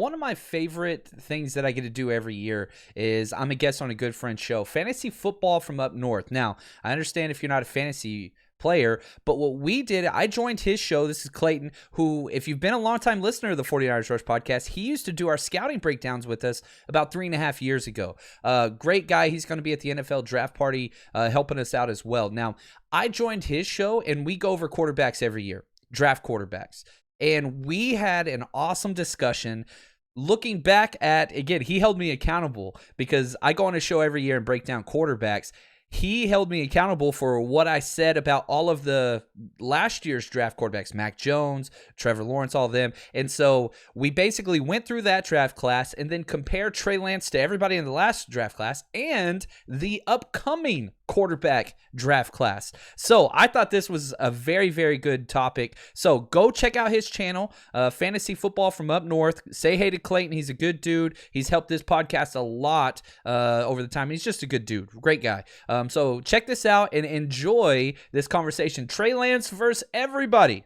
one of my favorite things that I get to do every year is I'm a guest on a good friend's show, Fantasy Football from Up North. Now, I understand if you're not a fantasy player, but what we did, I joined his show. This is Clayton, who, if you've been a longtime listener of the 49ers Rush podcast, he used to do our scouting breakdowns with us about 3.5 years ago. Great guy. He's going to be at the NFL draft party helping us out as well. Now, I joined his show, and we go over quarterbacks every year, draft quarterbacks. And we had an awesome discussion looking back at, again, he held me accountable because I go on a show every year and break down quarterbacks. He held me accountable for what I said about all of the last year's draft quarterbacks, Mac Jones, Trevor Lawrence, all of them. And so we basically went through that draft class and then compared Trey Lance to everybody in the last draft class and the upcoming quarterback draft class. So I thought this was a very, very good topic. So go check out his channel, Fantasy Football from Up North. Say hey to Clayton. He's a good dude. He's helped this podcast a lot over the time. He's just a good dude. Great guy. So check this out and enjoy this conversation. Trey Lance versus everybody.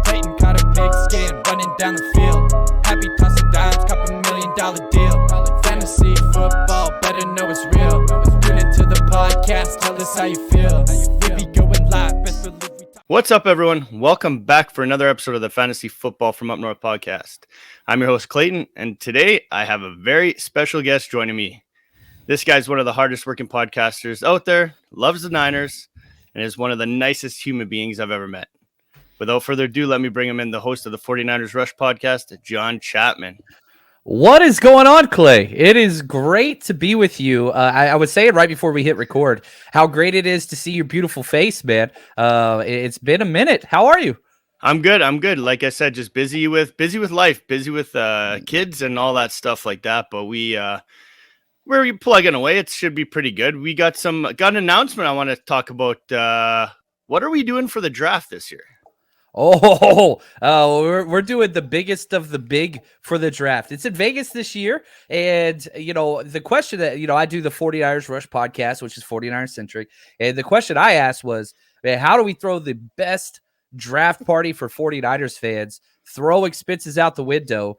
Clayton caught a big skin running down the field. Happy tossing dimes, $2 million deal. Fantasy football, better know it's real. Tune into the podcast, tell us how you feel. We be going live, best believe we talk. What's up, everyone? Welcome back for another episode of the Fantasy Football from Up North podcast. I'm your host, Clayton, and today I have a very special guest joining me. This guy's one of the hardest working podcasters out there, loves the Niners, and is one of the nicest human beings I've ever met. Without further ado, let me bring him in, the host of the 49ers Rush podcast, John Chapman. What is going on, Clay? It is great to be with you. I would say it right before we hit record, how great it is to see your beautiful face, man. It's been a minute. How are you? I'm good. Like I said, just busy with life, busy with kids and all that stuff like that. But we're plugging away. It should be pretty good. We got an announcement I want to talk about. What are we doing for the draft this year? We're doing the biggest of the big for the draft. It's in Vegas this year. And, the question that, I do the 49ers Rush podcast, which is 49ers centric. And the question I asked was, man, how do we throw the best draft party for 49ers fans? Throw expenses out the window.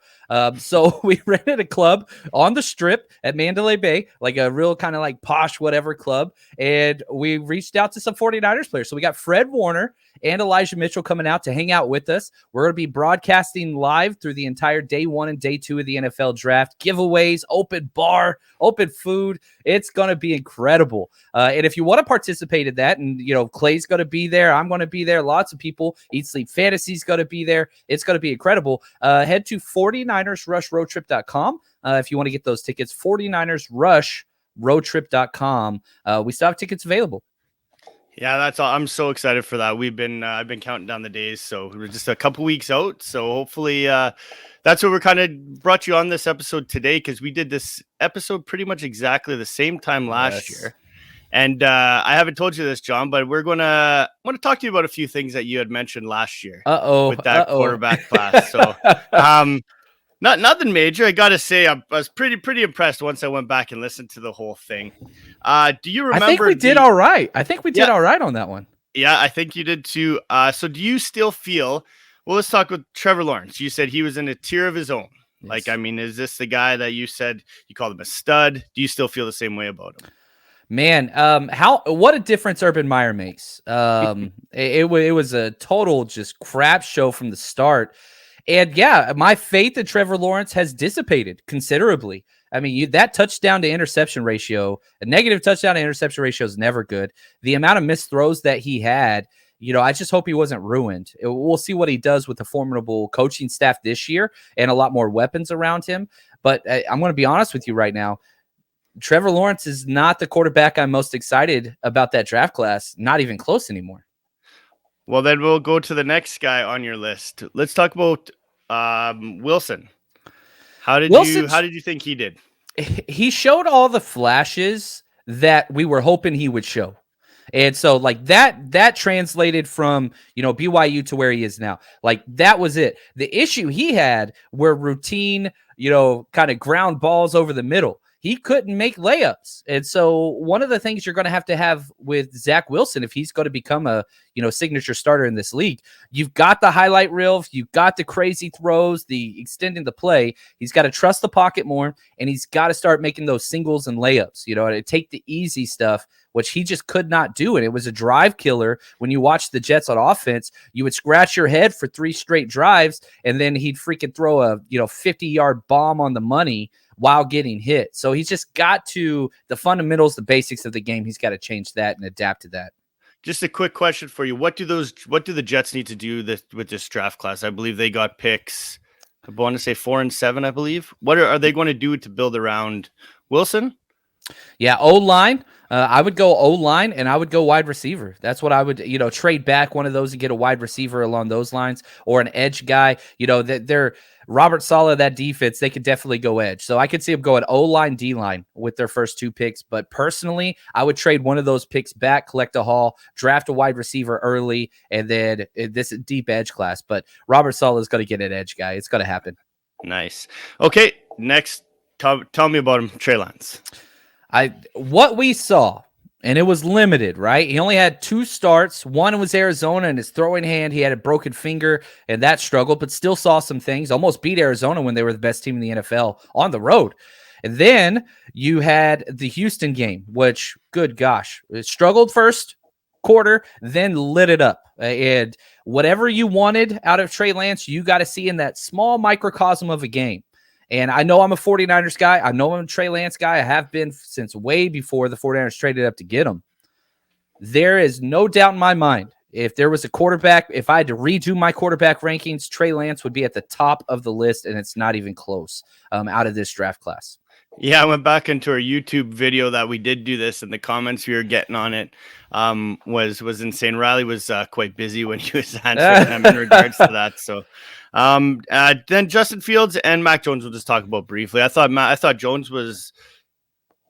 So we rented a club on the Strip at Mandalay Bay, like a real kind of like posh whatever club. And we reached out to some 49ers players. So we got Fred Warner and Elijah Mitchell coming out to hang out with us. We're going to be broadcasting live through the entire day 1 and day 2 of the NFL draft. Giveaways, open bar, open food. It's going to be incredible. And if you want to participate in that, and, Clay's going to be there, I'm going to be there. Lots of people. Eat Sleep Fantasy's going to be there. It's going to be incredible. Head to 49ersrushroadtrip.com if you want to get those tickets. 49ersrushroadtrip.com. We still have tickets available. Yeah, that's all. I'm so excited for that. I've been counting down the days, so we're just a couple weeks out. So hopefully, that's what we're kind of brought you on this episode today, because we did this episode pretty much exactly the same time last year. And I haven't told you this, John, but I want to talk to you about a few things that you had mentioned last year with that quarterback class. So, nothing major. I got to say, I was pretty impressed once I went back and listened to the whole thing. Do you remember? I think we did all right. All right on that one. Yeah, I think you did too. So do you still feel, well, let's talk with Trevor Lawrence. You said he was in a tier of his own. Yes. Is this the guy that you said you called him a stud? Do you still feel the same way about him? Man, what a difference Urban Meyer makes. It was a total just crap show from the start. And yeah, my faith in Trevor Lawrence has dissipated considerably. That touchdown to interception ratio, a negative touchdown to interception ratio is never good. The amount of missed throws that he had, I just hope he wasn't ruined. We'll see what he does with the formidable coaching staff this year and a lot more weapons around him. But I'm going to be honest with you right now. Trevor Lawrence is not the quarterback I'm most excited about that draft class. Not even close anymore. Well, then we'll go to the next guy on your list. Let's talk about Wilson. How did you think he did? He showed all the flashes that we were hoping he would show. And so like that translated from, BYU to where he is now. Like that was it. The issue he had were routine, kind of ground balls over the middle. he couldn't make layups. And so one of the things you're going to have with Zach Wilson, if he's going to become a, signature starter in this league, you've got the highlight reel, you've got the crazy throws, the extending the play. He's got to trust the pocket more, and he's got to start making those singles and layups, and take the easy stuff, which he just could not do. And it was a drive killer. When you watch the Jets on offense, you would scratch your head for 3 straight drives, and then he'd freaking throw a 50-yard bomb on the money while getting hit. So he's just got to, the fundamentals, the basics of the game, he's got to change that and adapt to that. Just a quick question for you. What do the Jets need to do with this draft class? I believe they got picks, I want to say 4 and 7, I believe. What are they going to do to build around Wilson? Yeah, O-line. I would go O-line, and I would go wide receiver. That's what I would, trade back one of those and get a wide receiver along those lines, or an edge guy. They're Robert Saleh, that defense, they could definitely go edge. So I could see them going O-line, D-line with their first 2 picks. But personally, I would trade one of those picks back, collect a haul, draft a wide receiver early, and then this deep edge class. But Robert Saleh is going to get an edge guy. It's going to happen. Nice. Okay, next, tell me about him, Trey Lance. What we saw, and it was limited, right? He only had 2 starts. One was Arizona, and his throwing hand, he had a broken finger, and that struggled, but still saw some things. Almost beat Arizona when they were the best team in the NFL on the road. And then you had the Houston game, which, good gosh, it struggled first quarter, then lit it up. And whatever you wanted out of Trey Lance, you got to see in that small microcosm of a game. And I know I'm a 49ers guy. I know I'm a Trey Lance guy. I have been since way before the 49ers traded up to get him. There is no doubt in my mind, if there was a quarterback, if I had to redo my quarterback rankings, Trey Lance would be at the top of the list, and it's not even close out of this draft class. Yeah, I went back into our YouTube video that we did do this, and the comments we were getting on it was insane. Riley was quite busy when he was answering them in regards to that. So then Justin Fields and Mac Jones we'll just talk about briefly. I thought Jones was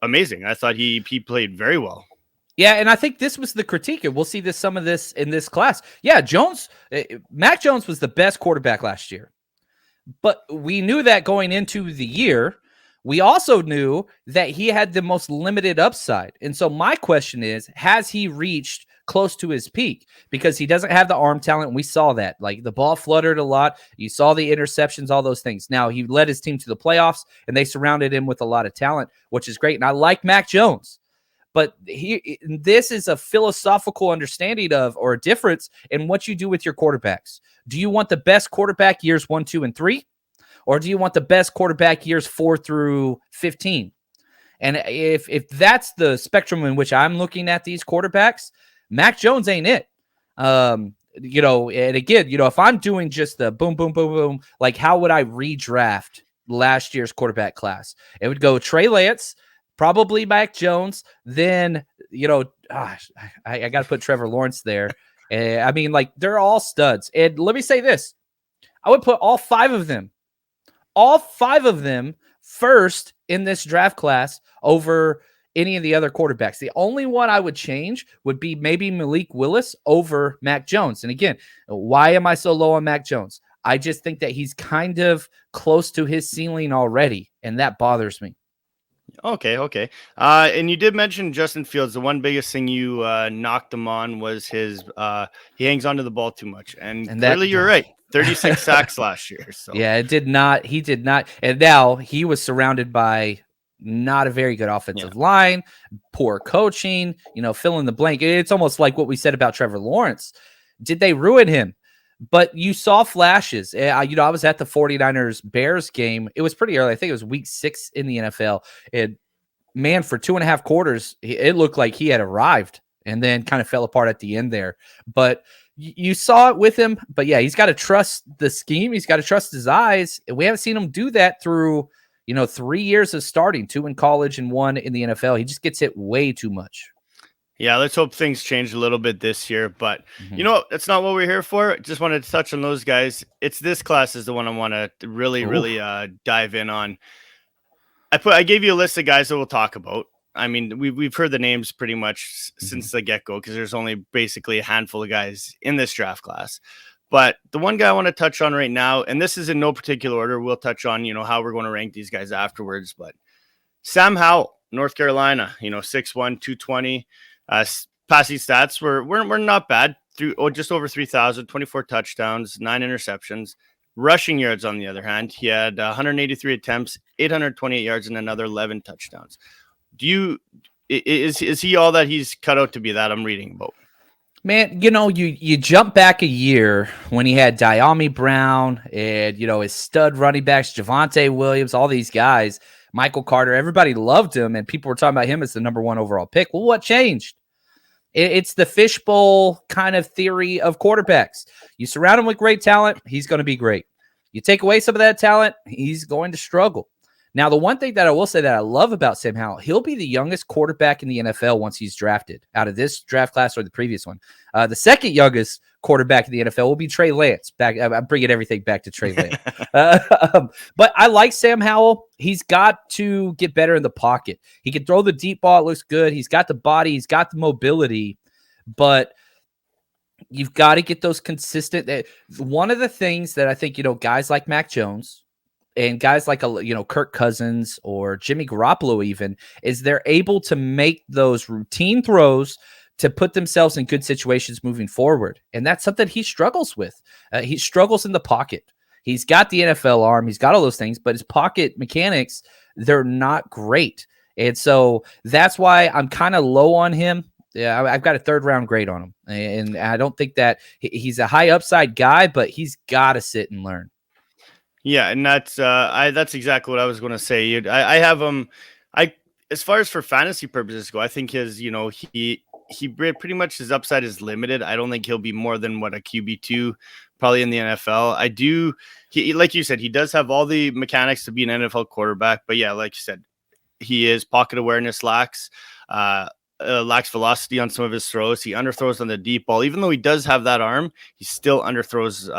amazing. I thought he played very well. Yeah, and I think this was the critique, and we'll see some of this in this class. Yeah, Mac Jones was the best quarterback last year, but we knew that going into the year. We also knew that he had the most limited upside. And so my question is, has he reached close to his peak? Because he doesn't have the arm talent. We saw that. Like, the ball fluttered a lot. You saw the interceptions, all those things. Now, he led his team to the playoffs, and they surrounded him with a lot of talent, which is great. And I like Mac Jones. But this is a philosophical understanding of, or a difference in what you do with your quarterbacks. Do you want the best quarterback years 1, 2, and 3? Or do you want the best quarterback years 4 through 15? And if that's the spectrum in which I'm looking at these quarterbacks, Mac Jones ain't it. And again, if I'm doing just the boom, boom, boom, boom, like, how would I redraft last year's quarterback class? It would go Trey Lance, probably Mac Jones. Then, I got to put Trevor Lawrence there. I mean, like, they're all studs. And let me say this. I would put all 5 of them first in this draft class over any of the other quarterbacks. The only one I would change would be maybe Malik Willis over Mac Jones. And again, why am I so low on Mac Jones? I just think that he's kind of close to his ceiling already, and that bothers me. Okay. And you did mention Justin Fields. The one biggest thing you knocked him on was his he hangs onto the ball too much. And clearly you're right. 36 sacks last year. So yeah, he did not. And now he was surrounded by not a very good offensive line, poor coaching, fill in the blank. It's almost like what we said about Trevor Lawrence. Did they ruin him? But you saw flashes. I was at the 49ers Bears game. It was pretty early. I think it was week 6 in the NFL. And man, for 2.5 quarters, it looked like he had arrived and then kind of fell apart at the end there. But you saw it with him. But yeah, he's got to trust the scheme. He's got to trust his eyes. We haven't seen him do that through, 3 years of starting, 2 in college and 1 in the NFL. He just gets hit way too much. Yeah, let's hope things change a little bit this year. But, that's not what we're here for. Just wanted to touch on those guys. It's this class is the one I want to really dive in on. I gave you a list of guys that we'll talk about. I mean, we've heard the names pretty much since the get-go because there's only basically a handful of guys in this draft class. But the one guy I want to touch on right now, and this is in no particular order, we'll touch on, how we're going to rank these guys afterwards. But Sam Howell, North Carolina, 6'1", 220. Passing stats were not bad. Just over 3,000, 24 touchdowns, 9 interceptions. Rushing yards, on the other hand, he had 183 attempts, 828 yards, and another 11 touchdowns. Is he all that he's cut out to be that I'm reading about? Man, you jump back a year when he had Diami Brown and, his stud running backs, Javonte Williams, all these guys, Michael Carter, everybody loved him, and people were talking about him as the number 1 overall pick. Well, what changed? It's the fishbowl kind of theory of quarterbacks. You surround him with great talent, he's going to be great. You take away some of that talent, he's going to struggle. Now, the one thing that I will say that I love about Sam Howell, he'll be the youngest quarterback in the NFL once he's drafted out of this draft class or the previous one. The second youngest quarterback in the NFL will be Trey Lance. I'm bringing everything back to Trey Lance. But I like Sam Howell. He's got to get better in the pocket. He can throw the deep ball. It looks good. He's got the body. He's got the mobility. But you've got to get those consistent. One of the things that I think, guys like Mac Jones and guys like Kirk Cousins or Jimmy Garoppolo even, is they're able to make those routine throws to put themselves in good situations moving forward. And that's something he struggles with. He struggles in the pocket. He's got the NFL arm. He's got all those things, but his pocket mechanics, they're not great. And so that's why I'm kind of low on him. Yeah, I've got a 3rd round grade on him. And I don't think that he's a high upside guy, but he's got to sit and learn. Yeah, and that's exactly what I was going to say. I have him. As far as for fantasy purposes go, I think his he pretty much his upside is limited. I don't think he'll be more than a QB2 probably in the NFL. He like you said, he does have all the mechanics to be an NFL quarterback, but yeah, like you said, he is pocket awareness lacks velocity on some of his throws. He underthrows on the deep ball. Even though he does have that arm, he still underthrows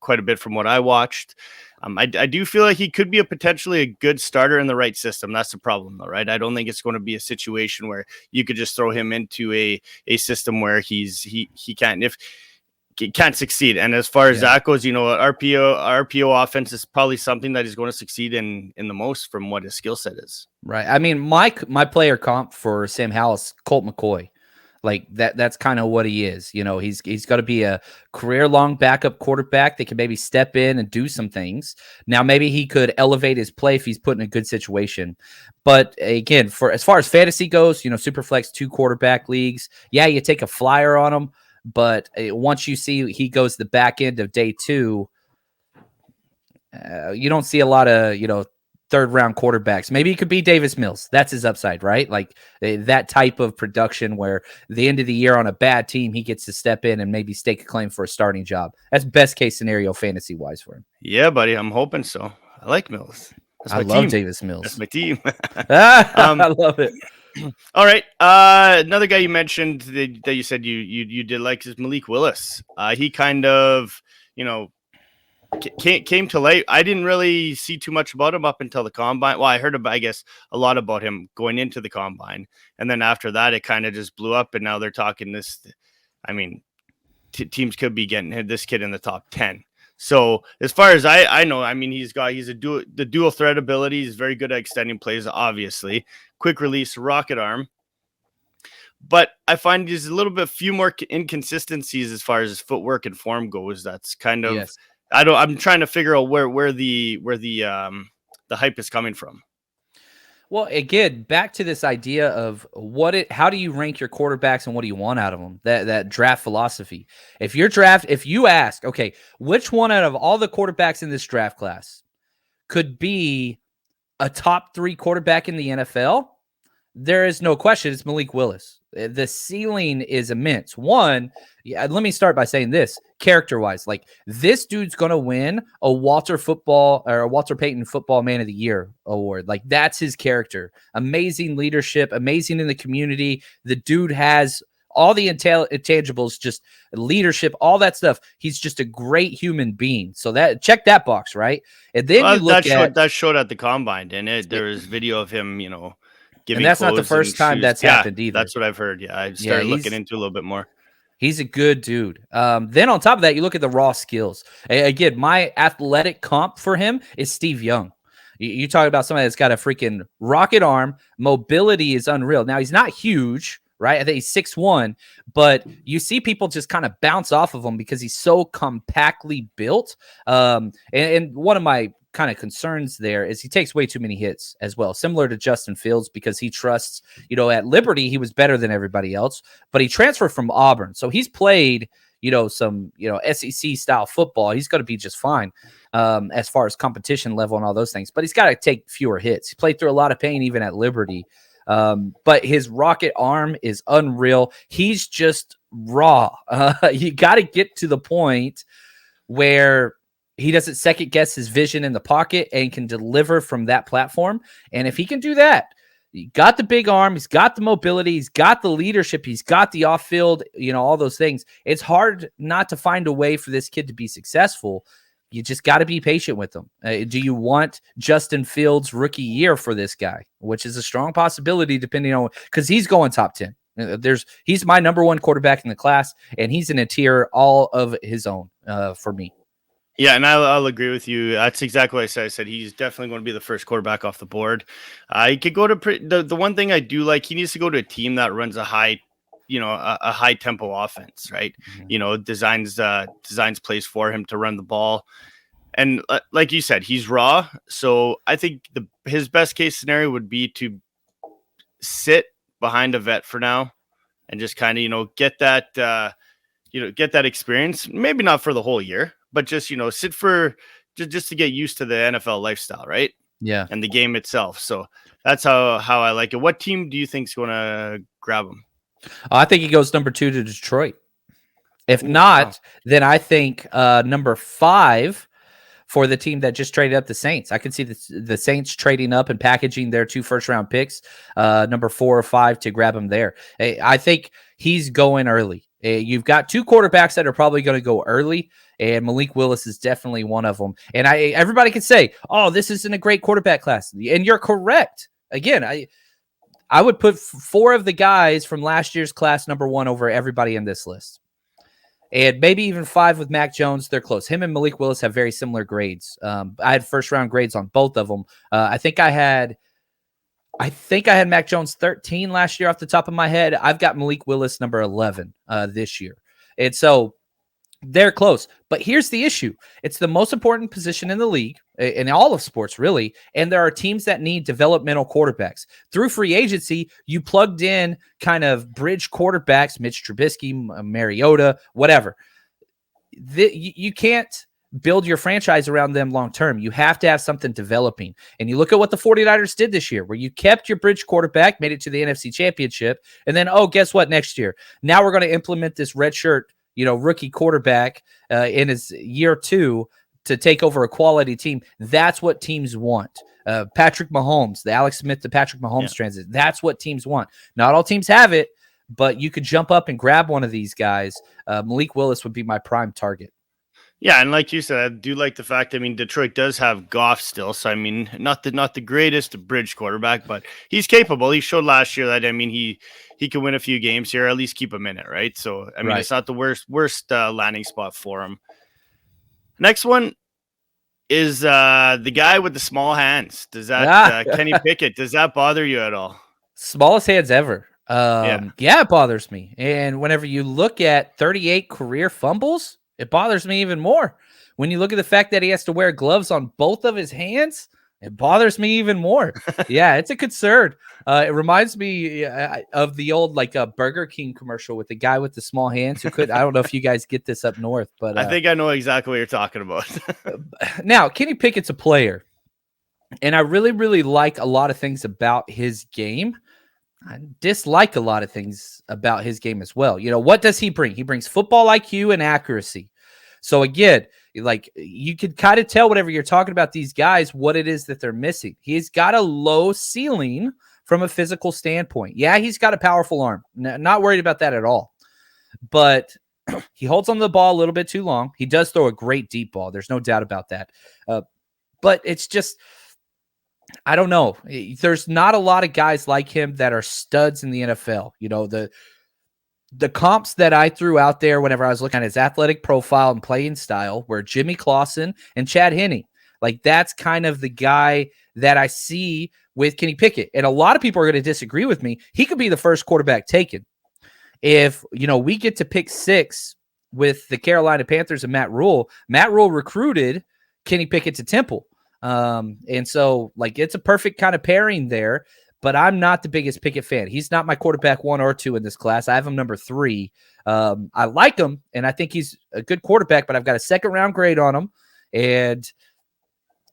quite a bit from what I watched. I do feel like he could be potentially a good starter in the right system. That's the problem, though, right? I don't think it's going to be a situation where you could just throw him into a system where he can't succeed. And as far as that goes, RPO offense is probably something that he's going to succeed in the most from what his skill set is. Right. I mean, my player comp for Sam Howell is Colt McCoy. Like that's kind of what he is. He's got to be a career-long backup quarterback that can maybe step in and do some things. Now, maybe he could elevate his play if he's put in a good situation. But again, as far as fantasy goes, Superflex 2 quarterback leagues, yeah, you take a flyer on him. But once you see he goes the back end of day 2, you don't see a lot of, 3rd round quarterbacks. Maybe it could be Davis Mills. That's his upside, right? Like that type of production where the end of the year on a bad team, he gets to step in and maybe stake a claim for a starting job. That's best case scenario fantasy wise for him. Yeah, buddy. I'm hoping so. I like Mills. I love Davis Mills. That's my team. I love it. All right. Another guy you mentioned that you said you did like is Malik Willis. He kind of, came to light. I didn't really see too much about him up until the combine. Well, I heard a lot about him going into the combine, and then after that, it kind of just blew up. And now they're talking this. I mean, teams could be getting this kid in the top 10. So as far as I know, I mean, he's the dual threat ability. He's very good at extending plays, obviously. Quick release, rocket arm. But I find there's a little bit few more inconsistencies as far as his footwork and form goes. That's kind of. Yes. I'm trying to figure out where the hype is coming from. Well, again, back to this idea of how do you rank your quarterbacks and what do you want out of them? That draft philosophy. If you ask, okay, which one out of all the quarterbacks in this draft class could be a top 3 quarterback in the NFL? There is no question. It's Malik Willis. The ceiling is immense. One, let me start by saying this, character-wise, like this dude's going to win a Walter Payton Football Man of the Year award. Like that's his character. Amazing leadership, amazing in the community. The dude has all the intangibles, just leadership, all that stuff. He's just a great human being. So check that box, right? And then you look that showed at the combine, didn't it? There was video of him, and that's not the first time that's happened either. That's what I've heard. Yeah, I started looking into a little bit more. He's a good dude. Then on top of that, you look at the raw skills. Again, my athletic comp for him is Steve Young. You talk about somebody that's got a freaking rocket arm. Mobility is unreal. Now, he's not huge, right? I think he's 6'1", but you see people just kind of bounce off of him because he's so compactly built. And one of my kind of concerns there is he takes way too many hits as well, similar to Justin Fields, because he trusts, at Liberty, he was better than everybody else, but he transferred from Auburn. So he's played, some, SEC style football. He's going to be just fine as far as competition level and all those things, but he's got to take fewer hits. He played through a lot of pain, even at Liberty. But his rocket arm is unreal. He's just raw. You got to get to the point where he doesn't second guess his vision in the pocket and can deliver from that platform. And if he can do that, he got the big arm, he's got the mobility, he's got the leadership, he's got the off field, all those things. It's hard not to find a way for this kid to be successful. You just got to be patient with him. Do you want Justin Fields' rookie year for this guy, which is a strong possibility depending on, because he's going top 10. He's my number one quarterback in the class, and he's in a tier all of his own for me. Yeah, and I'll agree with you. That's exactly what I said. I said he's definitely going to be the first quarterback off the board. He could go to the one thing I do like. He needs to go to a team that runs a high, a high tempo offense, right? Mm-hmm. Designs plays for him to run the ball, and like you said, he's raw. So I think his best case scenario would be to sit behind a vet for now, and just kind of get that get that experience. Maybe not for the whole year, but just, sit for just to get used to the NFL lifestyle, right? Yeah. And the game itself. So that's how I like it. What team do you think is going to grab him? I think he goes number 2 to Detroit. If then I think number 5 for the team that just traded up the Saints. I can see the Saints trading up and packaging their 2 first-round picks, number 4 or 5, to grab him there. I think he's going early. You've got 2 quarterbacks that are probably going to go early, and Malik Willis is definitely one of them. And everybody can say, "Oh, this isn't a great quarterback class," and you're correct. Again, I would put 4 of the guys from last year's class number 1 over everybody in this list, and maybe even 5 with Mac Jones. They're close. Him and Malik Willis have very similar grades. I had first round grades on both of them. I think I had Mac Jones 13 last year off the top of my head. I've got Malik Willis number 11 this year. And so they're close. But here's the issue. It's the most important position in the league, in all of sports, really. And there are teams that need developmental quarterbacks. Through free agency, you plugged in kind of bridge quarterbacks, Mitch Trubisky, Mariota, whatever. You can't build your franchise around them long term. You have to have something developing. And you look at what the 49ers did this year, where you kept your bridge quarterback, made it to the NFC Championship, and then, guess what, next year? Now we're going to implement this redshirt, rookie quarterback in his year 2 to take over a quality team. That's what teams want. Patrick Mahomes, the Alex Smith to Patrick Mahomes transit. That's what teams want. Not all teams have it, but you could jump up and grab one of these guys. Malik Willis would be my prime target. Yeah, and like you said, I do like the fact, Detroit does have Goff still. So, not the greatest bridge quarterback, but he's capable. He showed last year that, he can win a few games here, at least keep him in it, right? So, right. It's not the worst landing spot for him. Next one is the guy with the small hands. Does that, Kenny Pickett, does that bother you at all? Smallest hands ever. Yeah, it bothers me. And whenever you look at 38 career fumbles, it bothers me even more. When you look at the fact that he has to wear gloves on both of his hands, it bothers me even more. Yeah, it's a concern. It reminds me of the old Burger King commercial with the guy with the small hands who could. I don't know if you guys get this up north, but I think I know exactly what you're talking about. Now, Kenny Pickett's a player, and I really, really like a lot of things about his game. I dislike a lot of things about his game as well. What does he bring? He brings football IQ and accuracy. So again, you could kind of tell whenever you're talking about these guys, what it is that they're missing. He's got a low ceiling from a physical standpoint. Yeah, he's got a powerful arm. Not worried about that at all. But he holds on to the ball a little bit too long. He does throw a great deep ball. There's no doubt about that. But it's just, I don't know. There's not a lot of guys like him that are studs in the NFL. The comps that I threw out there whenever I was looking at his athletic profile and playing style were Jimmy Clausen and Chad Henne. Like that's kind of the guy that I see with Kenny Pickett. And a lot of people are going to disagree with me. He could be the first quarterback taken. If, we get to pick 6 with the Carolina Panthers and Matt Rule recruited Kenny Pickett to Temple. And so like it's a perfect kind of pairing there, but I'm not the biggest Pickett fan. He's not my quarterback 1 or 2 in this class. I have him number 3. I like him and I think he's a good quarterback, but I've got a 2nd round grade on him. And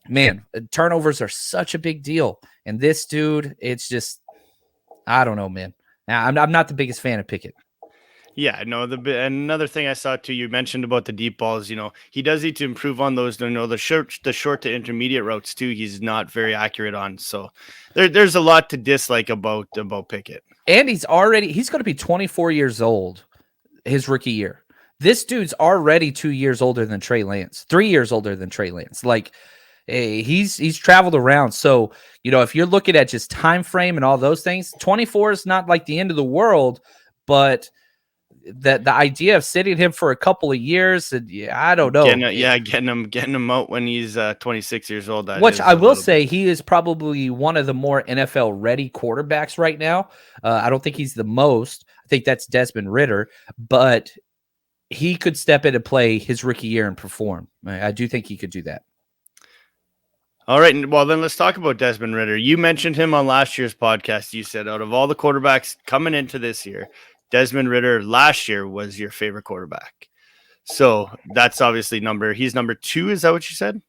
man, turnovers are such a big deal. And this dude, it's just, I don't know, man. Now, I'm not the biggest fan of Pickett. Yeah, no. Another thing I saw too, you mentioned about the deep balls. He does need to improve on those. The short to intermediate routes too. He's not very accurate on. So there's a lot to dislike about Pickett. And he's going to be 24 years old his rookie year. This dude's already 2 years older than Trey Lance, 3 years older than Trey Lance. Like, he's traveled around. So, if you're looking at just time frame and all those things, 24 is not like the end of the world, but the idea of sitting him for a couple of years, and I don't know. Getting him out when he's 26 years old. Which I will say he is probably one of the more NFL ready quarterbacks right now. I don't think he's the most. I think that's Desmond Ridder, but he could step in and play his rookie year and perform. I do think he could do that. All right, well, then let's talk about Desmond Ridder. You mentioned him on last year's podcast. You said out of all the quarterbacks coming into this year, Desmond Ridder last year was your favorite quarterback. So that's obviously he's number 2. Is that what you said?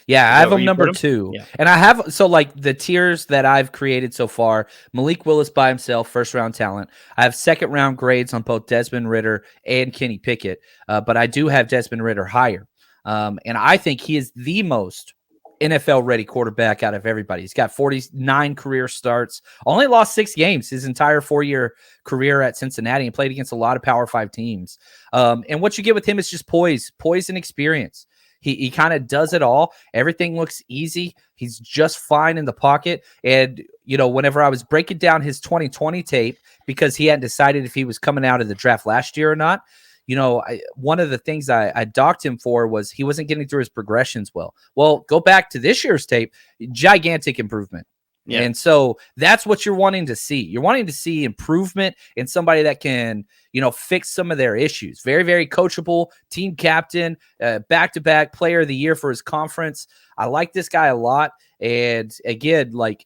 Yeah, I have him number 2. Yeah. And I have, so like the tiers that I've created so far, Malik Willis by himself, 1st round talent. I have 2nd round grades on both Desmond Ridder and Kenny Pickett. But I do have Desmond Ridder higher. And I think he is the most NFL ready quarterback out of everybody. He's got 49 career starts, only lost 6 games his entire 4-year career at Cincinnati, and played against a lot of Power 5 teams. And what you get with him is just poise and experience. He kind of does it all. Everything looks easy. He's just fine in the pocket. And, whenever I was breaking down his 2020 tape, because he hadn't decided if he was coming out of the draft last year or not, one of the things I docked him for was he wasn't getting through his progressions well. Well, go back to this year's tape, gigantic improvement. Yeah. And so that's what you're wanting to see. You're wanting to see improvement in somebody that can, fix some of their issues. Very, very coachable, team captain, back-to-back player of the year for his conference. I like this guy a lot. And again, like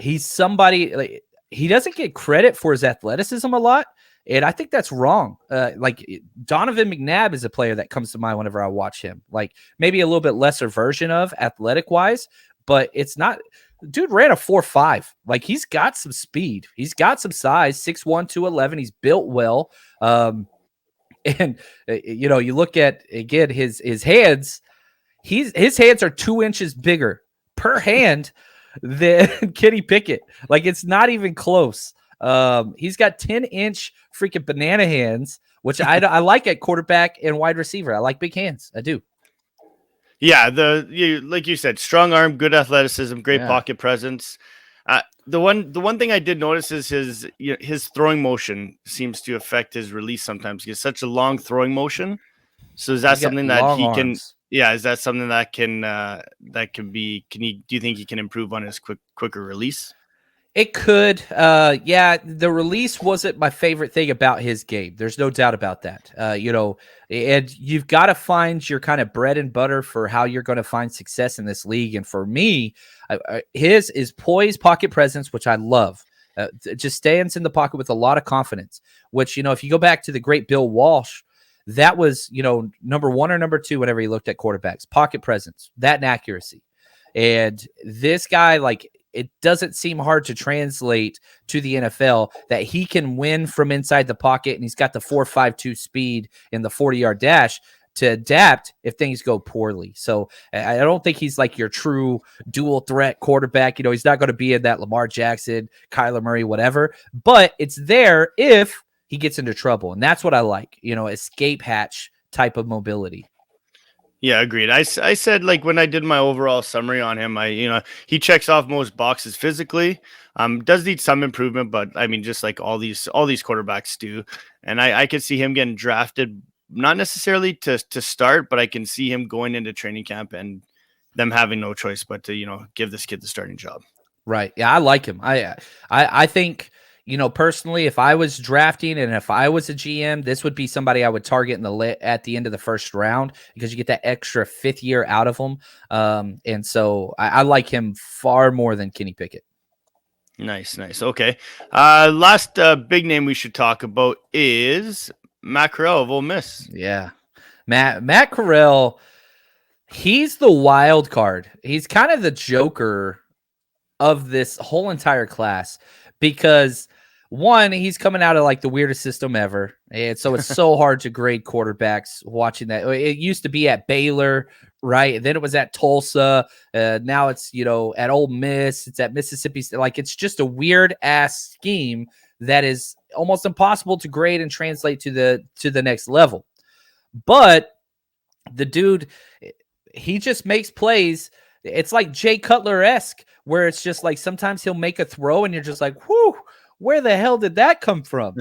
he's somebody, like, he doesn't get credit for his athleticism a lot. And I think that's wrong. Like Donovan McNabb is a player that comes to mind whenever I watch him. Like maybe a little bit lesser version of athletic-wise, but it's not. Dude ran a 4.5. Like he's got some speed. He's got some size. 6'1", 211. He's built well. And you look at again his hands. His hands are 2 inches bigger per hand than Kenny Pickett. Like it's not even close. He's got 10-inch freaking banana hands, which I like at quarterback and wide receiver. I like big hands. I do. Yeah, like you said, strong arm, good athleticism, great pocket presence. The one thing I did notice is his throwing motion seems to affect his release sometimes. He has such a long throwing motion. So is that something that he can? Arms. Yeah, is that something that can be? Do you think he can improve on his quicker release? It could. The release wasn't my favorite thing about his game. There's no doubt about that. And you've got to find your kind of bread and butter for how you're going to find success in this league. And for me, his is poise, pocket presence, which I love. Just stands in the pocket with a lot of confidence, which, if you go back to the great Bill Walsh, that was, number 1 or number 2 whenever he looked at quarterbacks, pocket presence, that and accuracy. And this guy, like, it doesn't seem hard to translate to the NFL that he can win from inside the pocket, and he's got the 4.52 speed in the 40-yard dash to adapt if things go poorly. So I don't think he's like your true dual threat quarterback. He's not going to be in that Lamar Jackson, Kyler Murray, whatever, but it's there if he gets into trouble. And that's what I like, escape hatch type of mobility. Yeah, agreed. I said, like, when I did my overall summary on him, he checks off most boxes physically. Does need some improvement, but I mean, just like all these quarterbacks do. And I could see him getting drafted, not necessarily to start, but I can see him going into training camp and them having no choice but to give this kid the starting job. Right. Yeah, I like him. I think, personally, if I was drafting and if I was a GM, this would be somebody I would target at the end of the first round, because you get that extra 5th year out of him. And so I like him far more than Kenny Pickett. Nice. Okay. Last big name we should talk about is Matt Corral of Ole Miss. Yeah. Matt Corral, he's the wild card. He's kind of the Joker of this whole entire class, because one, he's coming out of like the weirdest system ever. And so it's so hard to grade quarterbacks watching that. It used to be at Baylor, right? And then it was at Tulsa. Now it's, at Ole Miss. It's at Mississippi. Like, it's just a weird ass scheme that is almost impossible to grade and translate to the next level. But the dude, he just makes plays. It's like Jay Cutler-esque, where it's just like sometimes he'll make a throw and you're just like, whoo, where the hell did that come from?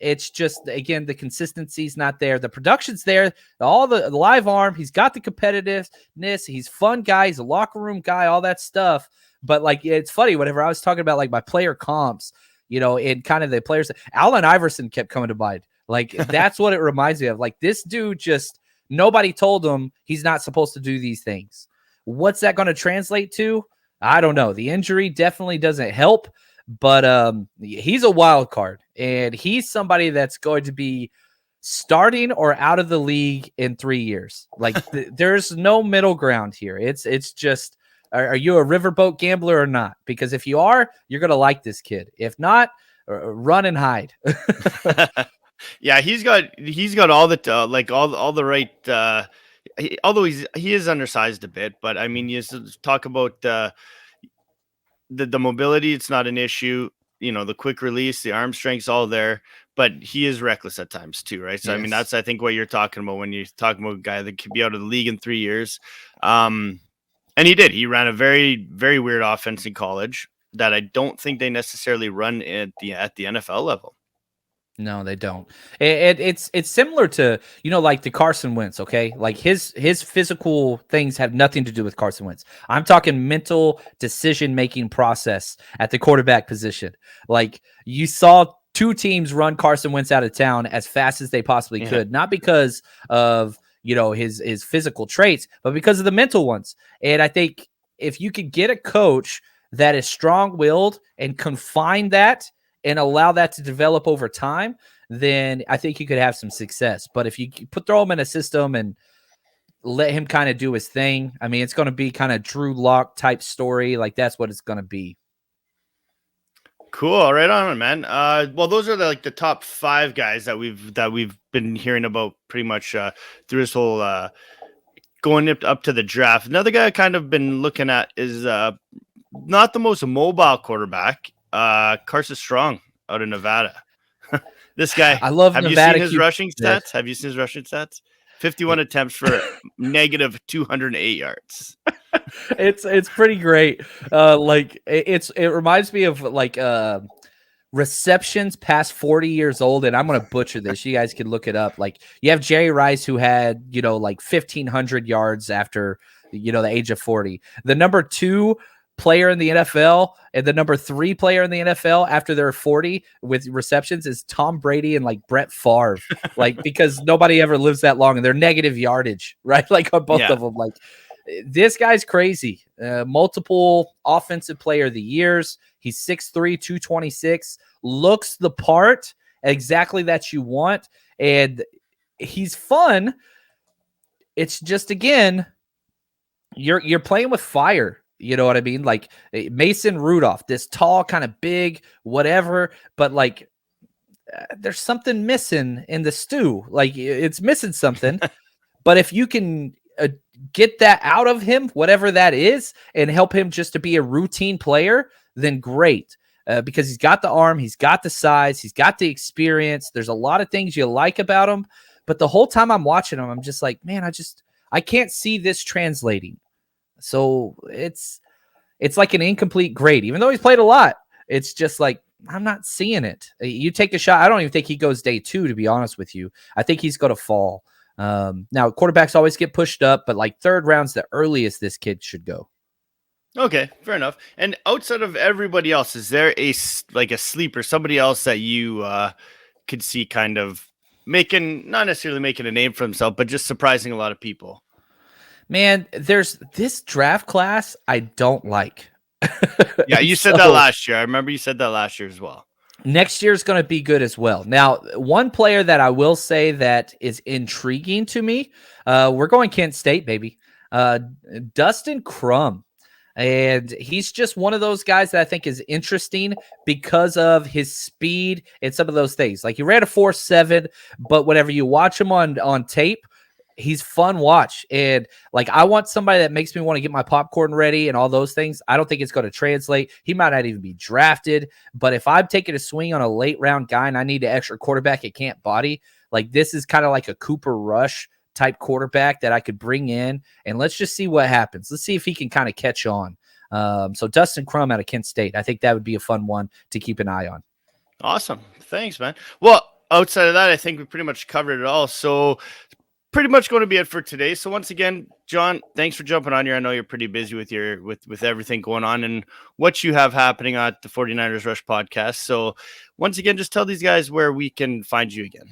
It's just, again, the consistency's not there. The production's there. All the live arm. He's got the competitiveness. He's a fun guy. He's a locker room guy, all that stuff. But like, it's funny, whenever I was talking about like my player comps, in kind of the players, Allen Iverson kept coming to mind. Like, that's what it reminds me of. Like, this dude just, nobody told him he's not supposed to do these things. What's that going to translate to? I don't know. The injury definitely doesn't help, but he's a wild card, and he's somebody that's going to be starting or out of the league in 3 years. Like, there's no middle ground here. It's just, are you a riverboat gambler or not? Because if you are, you're going to like this kid. If not, run and hide. Yeah, he's got all the all the right. Although he is undersized a bit, but I mean, you talk about the mobility. It's not an issue. The quick release, the arm strength's all there, but he is reckless at times too, right? So yes. I mean, that's, I think, what you're talking about when you're talking about a guy that could be out of the league in 3 years. And he did. He ran a very, very weird offense in college that I don't think they necessarily run at the NFL level. No, they don't. It's similar to, like the Carson Wentz, okay? Like his physical things have nothing to do with Carson Wentz. I'm talking mental decision-making process at the quarterback position. Like, you saw 2 teams run Carson Wentz out of town as fast as they possibly could, not because of, his physical traits, but because of the mental ones. And I think if you could get a coach that is strong-willed and confine that and allow that to develop over time, then I think you could have some success. But if you throw him in a system and let him kind of do his thing, I mean, it's going to be kind of Drew Lock type story. Like, that's what it's going to be. Cool. Right on, man. Well, those are the top 5 guys that we've been hearing about pretty much through this whole going up to the draft. Another guy I kind of been looking at is not the most mobile quarterback, Carson Strong out of Nevada. This guy, I love Nevada. Have you seen his rushing stats? Have you seen his rushing stats? 51 attempts for negative 208 yards. It's pretty great. It reminds me of receptions past 40 years old, and I'm gonna butcher this. You guys can look it up. Like, you have Jerry Rice, who had 1,500 yards after the age of 40. The number 2 player in the NFL and the number 3 player in the NFL after they're 40 with receptions is Tom Brady and Brett Favre, because nobody ever lives that long, and they're negative yardage, right? On both of them. This guy's crazy. Multiple offensive player of the years. He's 6'3", 226, looks the part exactly that you want. And he's fun. It's just, again, you're playing with fire. You know what I mean? Like Mason Rudolph, this tall, kind of big, whatever, but there's something missing in the stew. It's missing something. But if you can get that out of him, whatever that is, and help him just to be a routine player, then great. Because he's got the arm, he's got the size, he's got the experience. There's a lot of things you like about him. But the whole time I'm watching him, I'm just like, man, I can't see this translating. So it's like an incomplete grade, even though he's played a lot. It's just I'm not seeing it. You take a shot. I don't even think he goes day 2, to be honest with you. I think he's going to fall. Now, quarterbacks always get pushed up, but like third round's the earliest this kid should go. Okay, fair enough. And outside of everybody else, is there a sleeper, somebody else that you could see kind of not necessarily making a name for himself, but just surprising a lot of people? Man, there's this draft class I don't like. Yeah, you said that last year. I remember you said that last year as well. Next year is going to be good as well. Now, one player that I will say that is intriguing to me, we're going Kent State, baby. Dustin Crum. And he's just one of those guys that I think is interesting because of his speed and some of those things. Like he ran a 4.7, but whenever you watch him on tape, he's fun watch. And like, I want somebody that makes me want to get my popcorn ready and all those things. I don't think it's going to translate. He might not even be drafted, but if I'm taking a swing on a late round guy and I need an extra quarterback at can't body, like this is kind of like a Cooper Rush type quarterback that I could bring in, and let's just see what happens. Let's see if he can kind of catch on. So Dustin Crum out of Kent State, I think that would be a fun one to keep an eye on. Awesome. Thanks, man. Well, outside of that, I think we pretty much covered it all. So pretty much going to be it for today. So once again, John, thanks for jumping on here. I know you're pretty busy with everything going on and what you have happening at the 49ers Rush podcast. So once again, just tell these guys where we can find you again.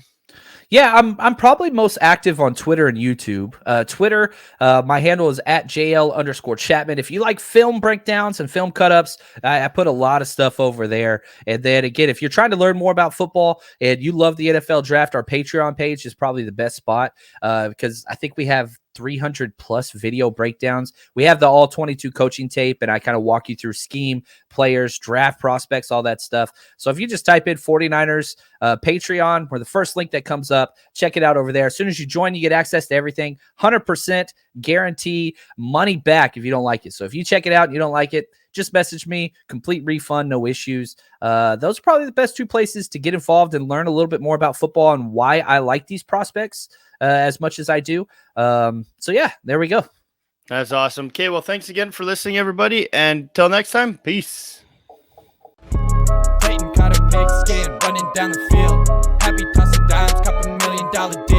Yeah, I'm probably most active on Twitter and YouTube. Twitter, my handle is at JL_Chapman. If you like film breakdowns and film cut-ups, I put a lot of stuff over there. And then again, if you're trying to learn more about football and you love the NFL draft, our Patreon page is probably the best spot because I think we have 300 plus video breakdowns. We have the all 22 coaching tape, and I kind of walk you through scheme, players, draft prospects, all that stuff. So if you just type in 49ers Patreon, or the first link that comes up, check it out over there. As soon as you join, you get access to everything. 100% guarantee money back if you don't like it. So if you check it out and you don't like it, just message me, complete refund, no issues. Those are probably the best two places to get involved and learn a little bit more about football and why I like these prospects as much as I do. So yeah, there we go. That's awesome. Okay, well, thanks again for listening, everybody. And till next time, peace. Clayton caught a big skin running down the field. Happy tossing dimes, $2 million deal.